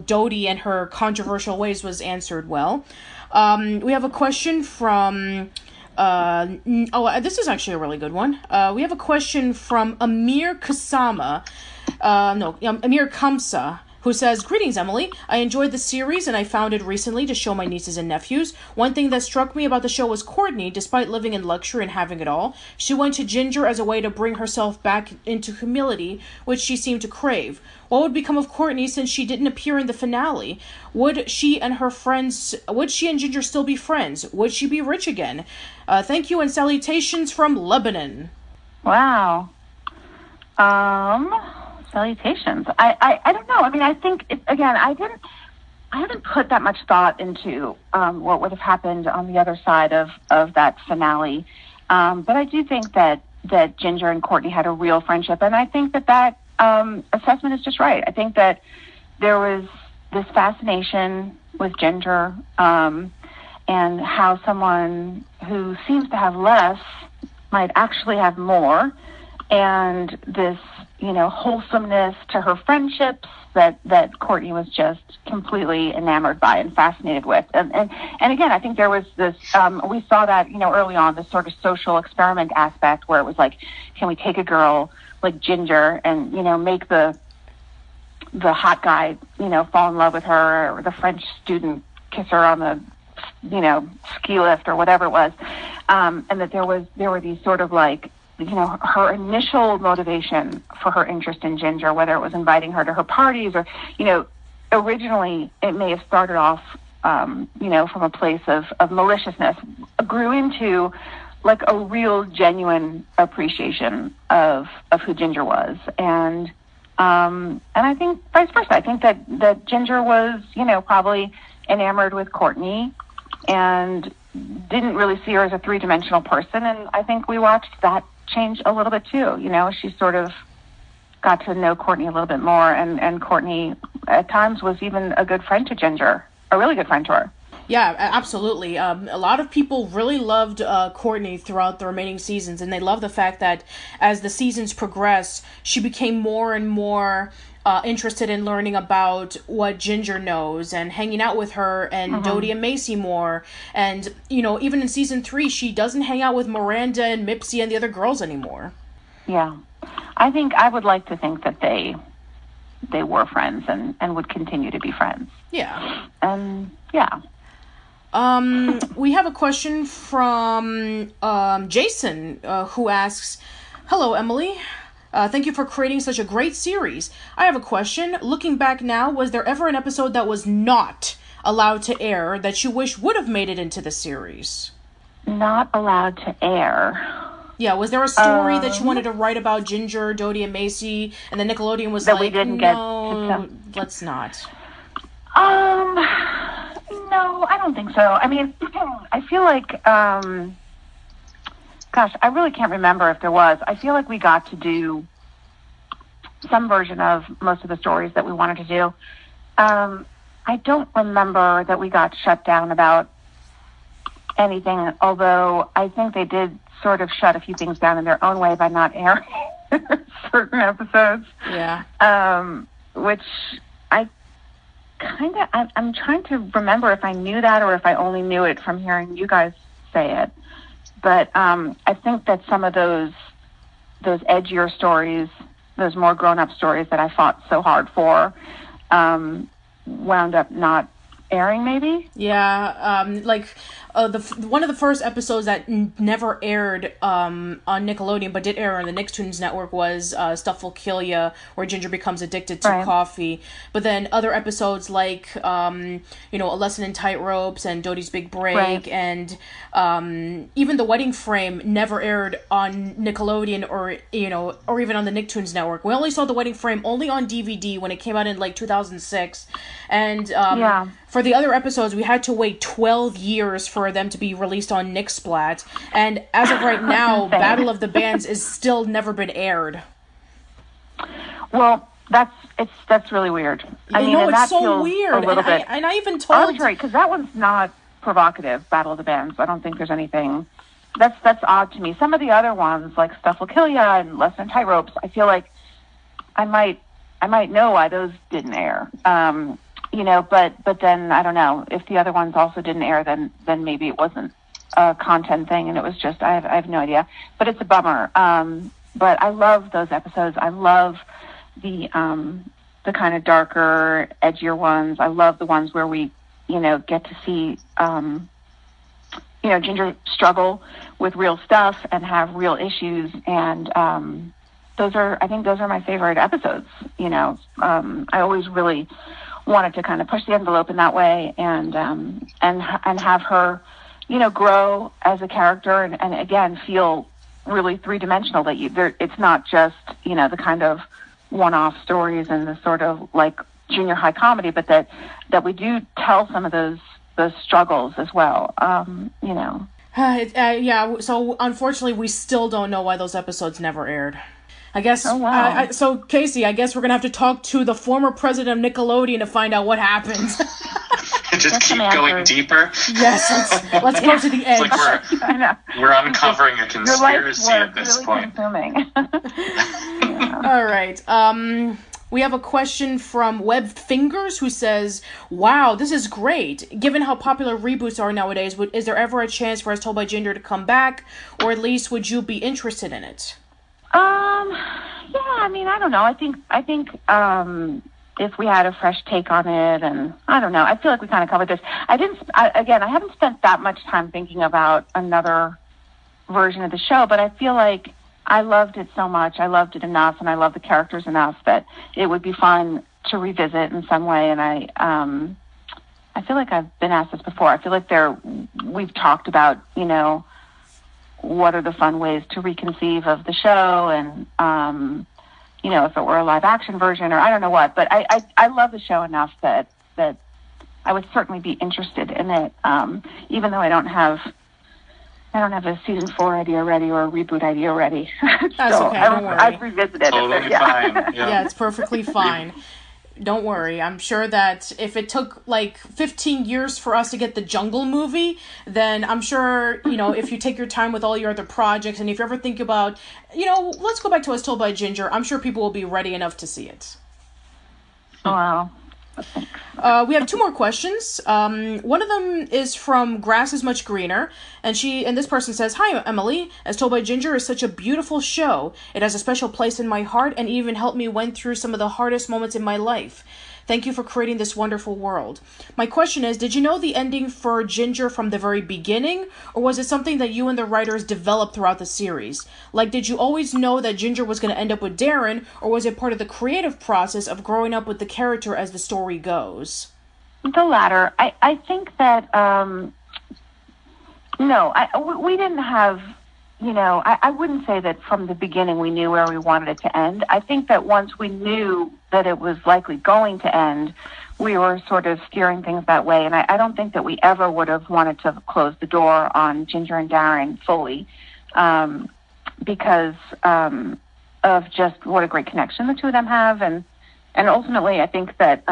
Dodie and her controversial ways was answered well. We have a question from. This is actually a really good one. We have a question from Amir Kamsa, who says, "Greetings, Emily. I enjoyed the series and I found it recently to show my nieces and nephews. One thing that struck me about the show was Courtney, despite living in luxury and having it all, she went to Ginger as a way to bring herself back into humility, which she seemed to crave. What would become of Courtney since she didn't appear in the finale? Would she and Ginger still be friends? Would she be rich again? Thank you and salutations from Lebanon." Wow. Salutations. I don't know. I mean, I think I haven't put that much thought into what would have happened on the other side of that finale. But I do think that Ginger and Courtney had a real friendship, and I think that assessment is just right. I think that there was this fascination with Ginger, and how someone who seems to have less might actually have more, and this wholesomeness to her friendships that Courtney was just completely enamored by and fascinated with. And again, I think there was this, we saw that, early on, this sort of social experiment aspect where it was like, can we take a girl like Ginger and, make the hot guy, fall in love with her, or the French student kiss her on the, ski lift or whatever it was. And that there were these sort of like, her initial motivation for her interest in Ginger, whether it was inviting her to her parties or, originally it may have started off, from a place of maliciousness, grew into like a real genuine appreciation of who Ginger was. And I think vice versa. I think that Ginger was, probably enamored with Courtney and didn't really see her as a three-dimensional person. And I think we watched that change a little bit too. She sort of got to know Courtney a little bit more, and Courtney at times was even a good friend to Ginger, a really good friend to her. Yeah, absolutely. A lot of people really loved Courtney throughout the remaining seasons, and they love the fact that as the seasons progress, she became more and more interested in learning about what Ginger knows and hanging out with her and Dodie and Macy more. And, even in season 3, she doesn't hang out with Miranda and Mipsy and the other girls anymore. Yeah. I would like to think that they were friends and would continue to be friends. Yeah. Yeah. We have a question from Jason, who asks, "Hello, Emily. Thank you for creating such a great series. I have a question. Looking back now, was there ever an episode that was not allowed to air that you wish would have made it into the series?" Not allowed to air. Yeah, was there a story that you wanted to write about Ginger, Dodie, and Macy, and then Nickelodeon was that like, we didn't no, let's not? No, I don't think so. I mean, I feel like, gosh, I really can't remember if there was. I feel like we got to do some version of most of the stories that we wanted to do. I don't remember that we got shut down about anything, although I think they did sort of shut a few things down in their own way by not airing certain episodes. Yeah. Which I'm trying to remember if I knew that or if I only knew it from hearing you guys say it. But I think that some of those edgier stories, those more grown-up stories that I fought so hard for, wound up not airing, maybe. Yeah, one of the first episodes that never aired on Nickelodeon but did air on the Nicktoons network was Stuff Will Kill Ya, where Ginger becomes addicted to coffee. But then other episodes like A Lesson in Tightropes and Dodie's Big Break and even The Wedding Frame never aired on Nickelodeon or even on the Nicktoons network. We only saw The Wedding Frame only on DVD when it came out in 2006. And for the other episodes, we had to wait 12 years for them to be released on Nicksplat. And as of right now, Battle of the Bands is still never been aired. Well, that's really weird. I mean, it's so weird. A little bit and I even told... arbitrary, because that one's not provocative, Battle of the Bands. I don't think there's anything... That's odd to me. Some of the other ones, like Stuff Will Kill Ya and Lesson in Tightropes, I feel like I might know why those didn't air. But then I don't know if the other ones also didn't air. Then maybe it wasn't a content thing, and it was just I have no idea. But it's a bummer. But I love those episodes. I love the kind of darker, edgier ones. I love the ones where we get to see Ginger struggle with real stuff and have real issues, and I think those are my favorite episodes. I always really wanted to kind of push the envelope in that way and have her, grow as a character and again feel really three-dimensional. That it's not just the kind of one-off stories and the sort of like junior high comedy, but that we do tell some of those struggles as well. So unfortunately, we still don't know why those episodes never aired. I guess. Oh, wow. So Casey, I guess we're gonna have to talk to the former president of Nickelodeon to find out what happened. Just keep going deeper. Yes, let's go to the edge. It's like we're uncovering a conspiracy at this point. Consuming. All right. We have a question from Webbed Fingers who says, "Wow, this is great. Given how popular reboots are nowadays, is there ever a chance for As Told by Ginger to come back, or at least would you be interested in it?" Yeah, I mean, I don't know. I think if we had a fresh take on it, and I don't know, I feel like we kind of covered this. I haven't spent that much time thinking about another version of the show, but I feel like I loved it so much. I loved it enough, and I love the characters enough that it would be fun to revisit in some way. And I feel like I've been asked this before. I feel like we've talked about, what are the fun ways to reconceive of the show, and if it were a live action version, or I don't know what, but I love the show enough that I would certainly be interested in it, even though I don't have a season 4 idea ready or a reboot idea ready. That's okay, don't worry. I've revisited it. Totally fine. Yeah, it's perfectly fine. Don't worry. I'm sure that if it took 15 years for us to get the Jungle movie, then I'm sure, if you take your time with all your other projects, and if you ever think about, let's go back to As Told by Ginger, I'm sure people will be ready enough to see it. Wow. We have 2 more questions. One of them is from Grass is Much Greener, and this person says, "Hi, Emily. As Told by Ginger is such a beautiful show. It has a special place in my heart and even helped me went through some of the hardest moments in my life. Thank you for creating this wonderful world. My question is, did you know the ending for Ginger from the very beginning, or was it something that you and the writers developed throughout the series? Did you always know that Ginger was going to end up with Darren, or was it part of the creative process of growing up with the character as the story goes?" The latter. I think that, we didn't have, I wouldn't say that from the beginning we knew where we wanted it to end. I think that once we knew that it was likely going to end, we were sort of steering things that way. And I don't think that we ever would have wanted to close the door on Ginger and Darren fully, because of just what a great connection the two of them have. And ultimately, I think that,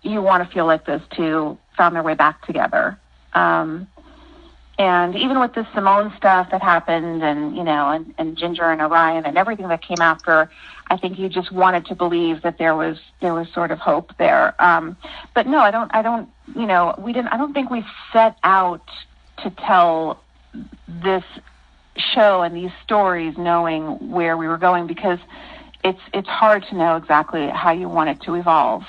you want to feel like those two found their way back together. And even with the Simone stuff that happened, and and Ginger and Orion and everything that came after, I think you just wanted to believe that there was sort of hope there. But no, I don't. I don't think we set out to tell this show and these stories knowing where we were going, because it's hard to know exactly how you want it to evolve.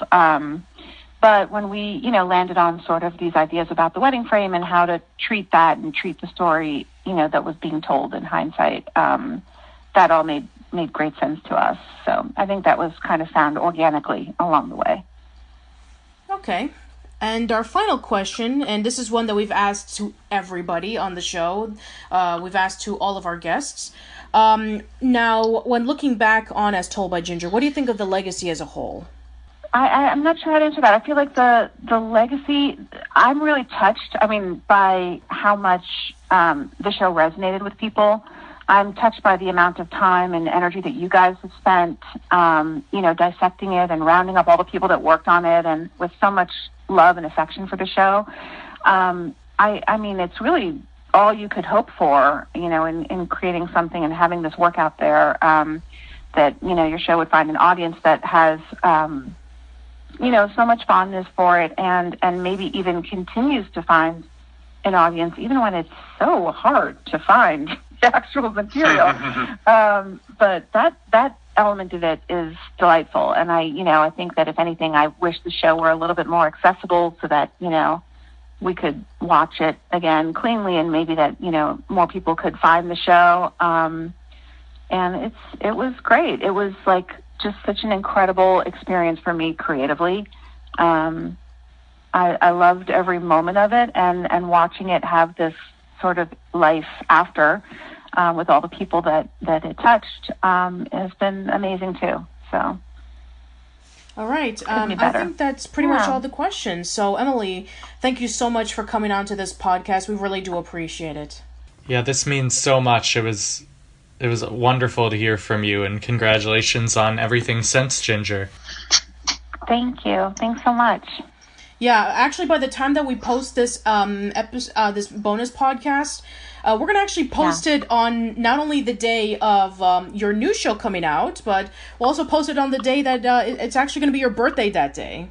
But when we, landed on sort of these ideas about the wedding frame and how to treat that and treat the story, that was being told in hindsight, that all made great sense to us. So I think that was kind of found organically along the way. Okay. And our final question, and this is one that we've asked to everybody on the show. We've asked to all of our guests. Now, when looking back on As Told by Ginger, what do you think of the legacy as a whole? I'm not sure how to answer that. I feel like the legacy, I'm really touched, by how much the show resonated with people. I'm touched by the amount of time and energy that you guys have spent, dissecting it and rounding up all the people that worked on it, and with so much love and affection for the show. It's really all you could hope for, in creating something and having this work out there, that, your show would find an audience that has, so much fondness for it, and maybe even continues to find an audience, even when it's so hard to find the actual material. But that element of it is delightful. And I think that if anything, I wish the show were a little bit more accessible so that, we could watch it again cleanly, and maybe that, more people could find the show. And it was great. It was like just such an incredible experience for me creatively. I loved every moment of it, and watching it have this sort of life after, with all the people that it touched, has been amazing too. So. All right. I think that's pretty much all the questions. So, Emily, thank you so much for coming on to this podcast. We really do appreciate it. Yeah, this means so much. It was wonderful to hear from you, and congratulations on everything since, Ginger. Thank you. Thanks so much. Yeah, actually, by the time that we post this this bonus podcast, we're going to actually post it on not only the day of your new show coming out, but we'll also post it on the day that it's actually going to be your birthday that day.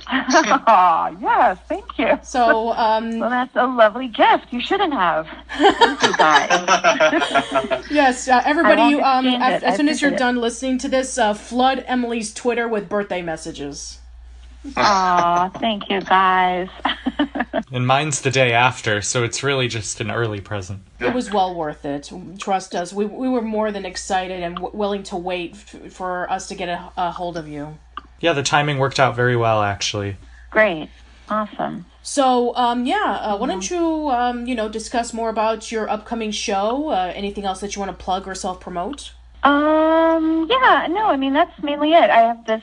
Oh, yes, thank you. So, well, that's a lovely gift. You shouldn't have. Thank you, guys. Yes, everybody, as soon as you're done listening to this, flood Emily's Twitter with birthday messages. Aw, thank you, guys. And mine's the day after, so it's really just an early present. It was well worth it. Trust us. We were more than excited and willing to wait for us to get a hold of you. Yeah, the timing worked out very well, actually. Great. Awesome. So, why don't you, discuss more about your upcoming show? Anything else that you want to plug or self-promote? That's mainly it. I have this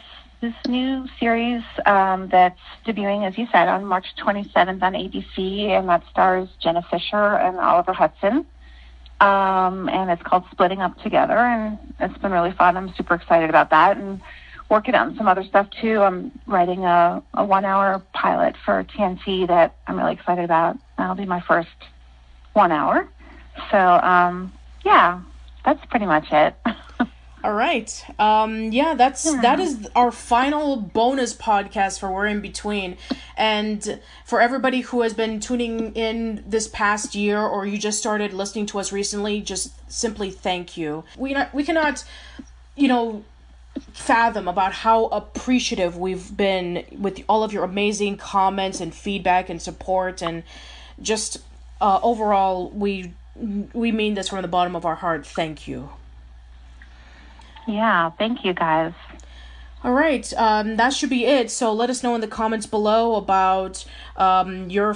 new series that's debuting, as you said, on March 27th on ABC, and that stars Jenna Fisher and Oliver Hudson. And it's called Splitting Up Together, and it's been really fun. I'm super excited about that, and working on some other stuff too. I'm writing a 1-hour pilot for TNT that I'm really excited about. That'll be my first 1 hour. So, that's pretty much it. All right. That is our final bonus podcast for We're In Between. And for everybody who has been tuning in this past year, or you just started listening to us recently, just simply thank you. We cannot, fathom about how appreciative we've been with all of your amazing comments and feedback and support, and just overall, we mean this from the bottom of our heart. Thank you. Yeah, thank you, guys. All right, that should be it. So let us know in the comments below about your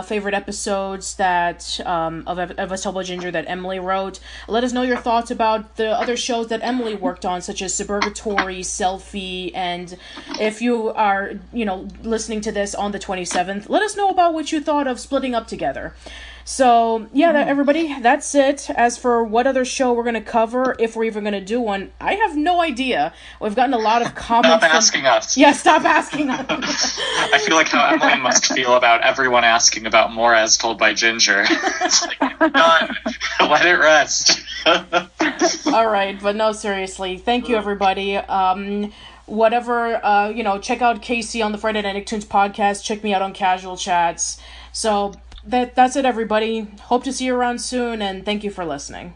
favorite episodes that of As Told by Ginger that Emily wrote. Let us know your thoughts about the other shows that Emily worked on, such as Suburgatory, Selfie, and if you are, listening to this on the 27th, let us know about what you thought of Splitting Up Together. So, yeah, everybody, that's it. As for what other show we're going to cover, if we're even going to do one, I have no idea. We've gotten a lot of comments. Stop asking us. Yeah, stop asking us. I feel like how Emily must feel about everyone asking about more as told by Ginger. It's like, done. Let it rest. All right, but no, seriously. Thank you, everybody. Check out Casey on the Friday Night Nicktoons podcast. Check me out on Casual Chats. So that's it, everybody. Hope to see you around soon, and thank you for listening.